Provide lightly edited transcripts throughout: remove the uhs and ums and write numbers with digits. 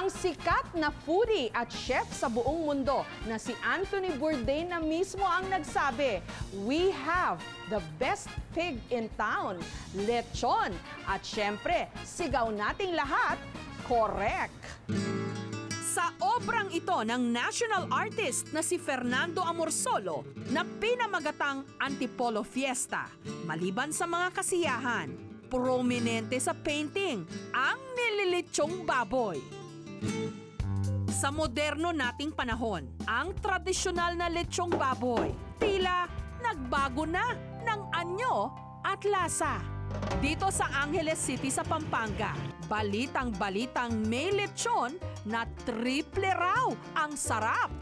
Ang sikat na foodie at chef sa buong mundo na si Anthony Bourdain na mismo ang nagsabi, "We have the best pig in town, lechon." At syempre, sigaw nating lahat, correct! Sa obrang ito ng national artist na si Fernando Amorsolo na pinamagatang Antipolo Fiesta, maliban sa mga kasiyahan, prominente sa painting ang nililitsong baboy. Sa moderno nating panahon, ang tradisyonal na lechong baboy tila nagbago na ng anyo at lasa. Dito sa Angeles City sa Pampanga, balitang-balitang may lechon na triple raw ang sarap.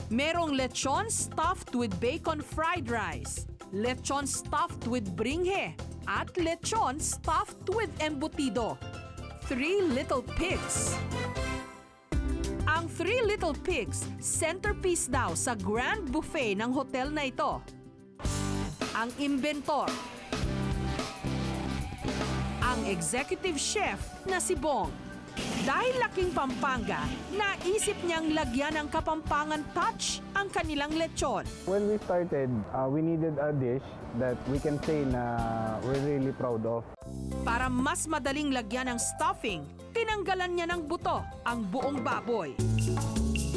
Merong lechon stuffed with bacon fried rice, lechon stuffed with bringhe, at lechon stuffed with embutido. Three Little Pigs. Ang Three Little Pigs, centerpiece daw sa grand buffet ng hotel na ito. Ang inventor, ang executive chef na si Bong. Dahil laking Pampanga, naisip niyang lagyan ng Kapampangan touch ang kanilang lechon. When we started, we needed a dish that we can say na we're really proud of. Para mas madaling lagyan ng stuffing, tinanggalan niya ng buto ang buong baboy.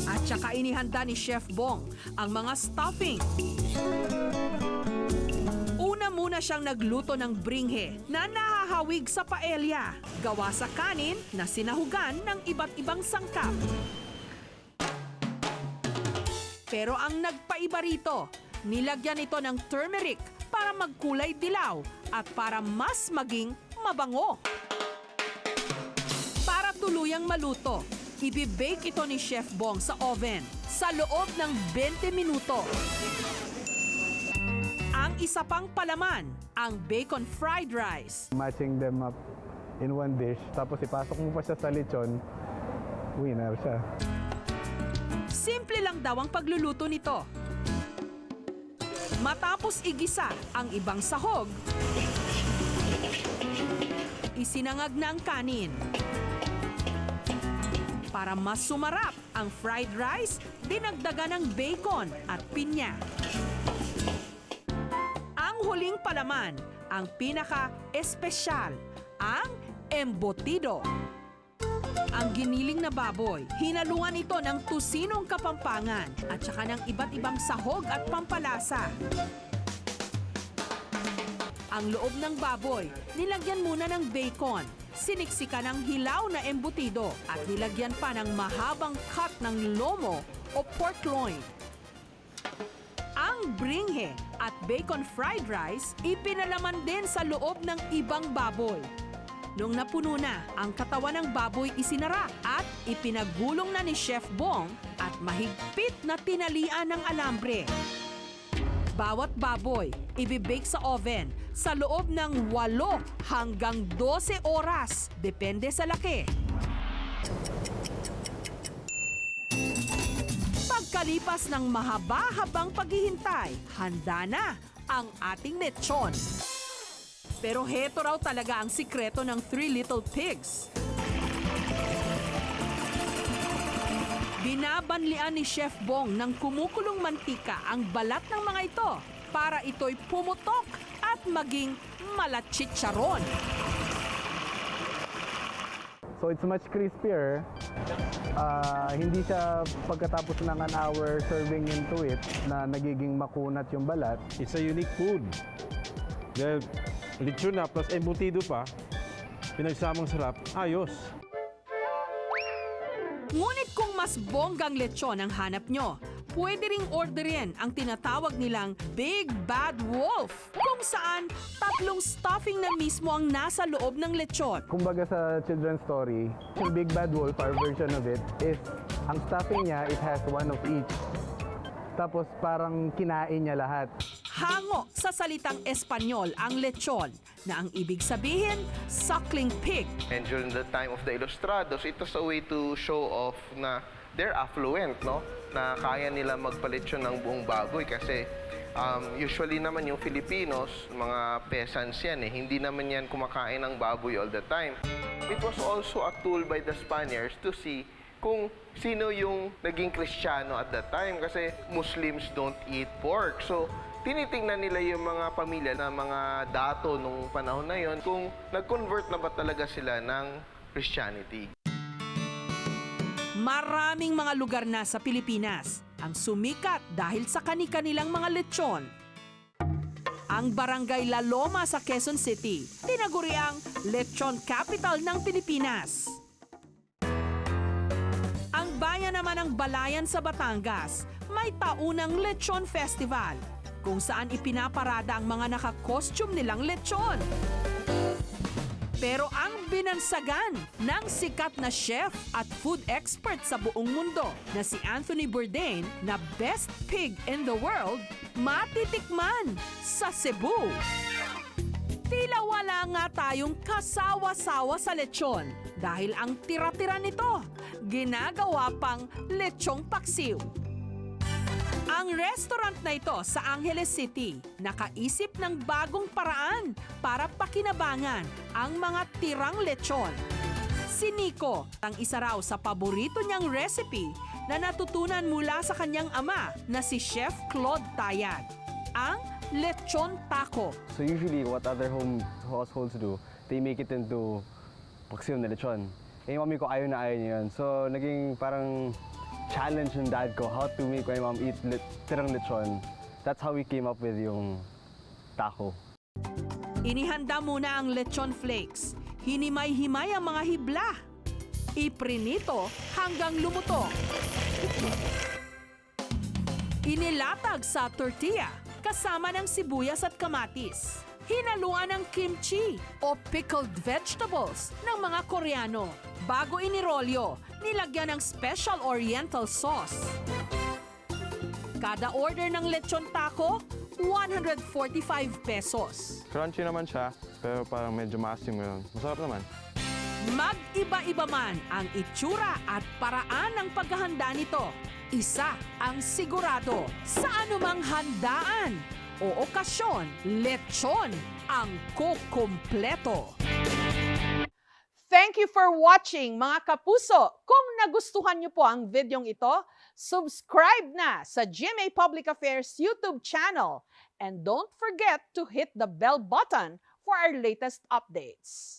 At saka inihanda ni Chef Bong ang mga stuffing. Una muna siyang nagluto ng bringhe na nahahawig sa paella, gawa sa kanin na sinahugan ng iba't ibang sangkap. Pero ang nagpaiba rito, nilagyan ito ng turmeric para magkulay dilaw at para mas maging mabango. Para tuluyang maluto, ibibake ito ni Chef Bong sa oven sa loob ng 20 minuto. Ang isa pang palaman, ang bacon fried rice. Matching them up in one dish, tapos ipasok mo pa siya sa lechon, winner siya. Simple lang daw ang pagluluto nito. Matapos igisa ang ibang sahog, isinangag na ang kanin. Para mas sumarap ang fried rice, dinagdagan ng bacon at pinya. Ang huling palaman, ang pinaka-espesyal, ang embutido. Ang giniling na baboy, hinaluan ito ng tusinong Kapampangan at saka ng iba't ibang sahog at pampalasa. Ang loob ng baboy, nilagyan muna ng bacon, siniksika ng hilaw na embutido at nilagyan pa ng mahabang cut ng lomo o pork loin. Ang bringhe at bacon fried rice, ipinalaman din sa loob ng ibang baboy. Nung napuno na, ang katawan ng baboy isinara at ipinagulong na ni Chef Bong at mahigpit na tinalian ng alambre. Bawat baboy, ibibake sa oven sa loob ng 8 hanggang 12 oras, depende sa laki. Pagkalipas ng mahaba-habang paghihintay, handa na ang ating lechon. Pero heto raw talaga ang sikreto ng Three Little Pigs. Binabanlian ni Chef Bong ng kumukulong mantika ang balat ng mga ito para ito'y pumutok at maging malachicharon. So it's much crispier. Hindi siya pagkatapos ng an hour serving into it na nagiging makunat yung balat. It's a unique food. Dahil lechon na plus embutido pa, pinagsamang sarap, ayos. Ngunit kung mas bonggang lechon ang hanap nyo, pwede ring orderin ang tinatawag nilang Big Bad Wolf, kung saan 3 stuffing na mismo ang nasa loob ng lechon. Kumbaga sa children's story, yung Big Bad Wolf, our version of it, is ang stuffing niya, it has one of each. Tapos parang kinain niya lahat. Hango sa salitang Espanyol ang lechon, na ang ibig sabihin, suckling pig. And during the time of the Ilustrados, it was a way to show off na they're affluent, no? Na kaya nila magpalitsyon ng buong baboy kasi usually naman yung Filipinos, mga peasants yan eh. Hindi naman yan kumakain ng baboy all the time. It was also a tool by the Spaniards to see kung sino yung naging Kristiyano at that time kasi Muslims don't eat pork. So, tinitingnan nila yung mga pamilya na mga dato nung panahon na yon kung nag-convert na ba talaga sila ng Christianity. Maraming mga lugar na sa Pilipinas ang sumikat dahil sa kani-kanilang mga lechon. Ang Barangay La Loma sa Quezon City, tinaguri ang Lechon Capital ng Pilipinas. Ang bayan naman ng Balayan sa Batangas, may taunang Lechon Festival, kung saan ipinaparada ang mga naka-costume nilang lechon. Pero ang binansagan ng sikat na chef at food expert sa buong mundo na si Anthony Bourdain na best pig in the world, matitikman sa Cebu. Tila wala nga tayong kasawa-sawa sa lechon dahil ang tira-tira nito ginagawa pang lechong paksiw. Ang restaurant na ito sa Angeles City nakaisip ng bagong paraan para pakinabangan ang mga tirang lechon. Si Nico, ang isa raw sa paborito niyang recipe na natutunan mula sa kanyang ama na si Chef Claude Tayad, ang lechon taco. So usually what other households do, they make it into paksiw na lechon. Eh, yung mami ko ayaw na ayaw niya yun. So naging parang challenge ng dad ko how to make my mom eat tirang lechon. That's how we came up with yung taco. Inihanda muna ang lechon flakes. Hinimay-himay ang mga hibla. Iprinito hanggang lumuto. Inilatag sa tortilla kasama ng sibuyas at kamatis. Hinaluan ng kimchi o pickled vegetables ng mga Koreano. Bago inirolyo, nilagyan ng special oriental sauce. Kada order ng lechon taco, 145 pesos. Crunchy naman siya, pero parang medyo maasim ngayon. Masarap naman. Mag-iba-iba man ang itsura at paraan ng paghahanda nito. Isa ang sigurado sa anumang handaan o okasyon, lechon ang kukumpleto. Thank you for watching, mga kapuso. Kung nagustuhan niyo po ang videong ito, subscribe na sa GMA Public Affairs YouTube channel. And don't forget to hit the bell button for our latest updates.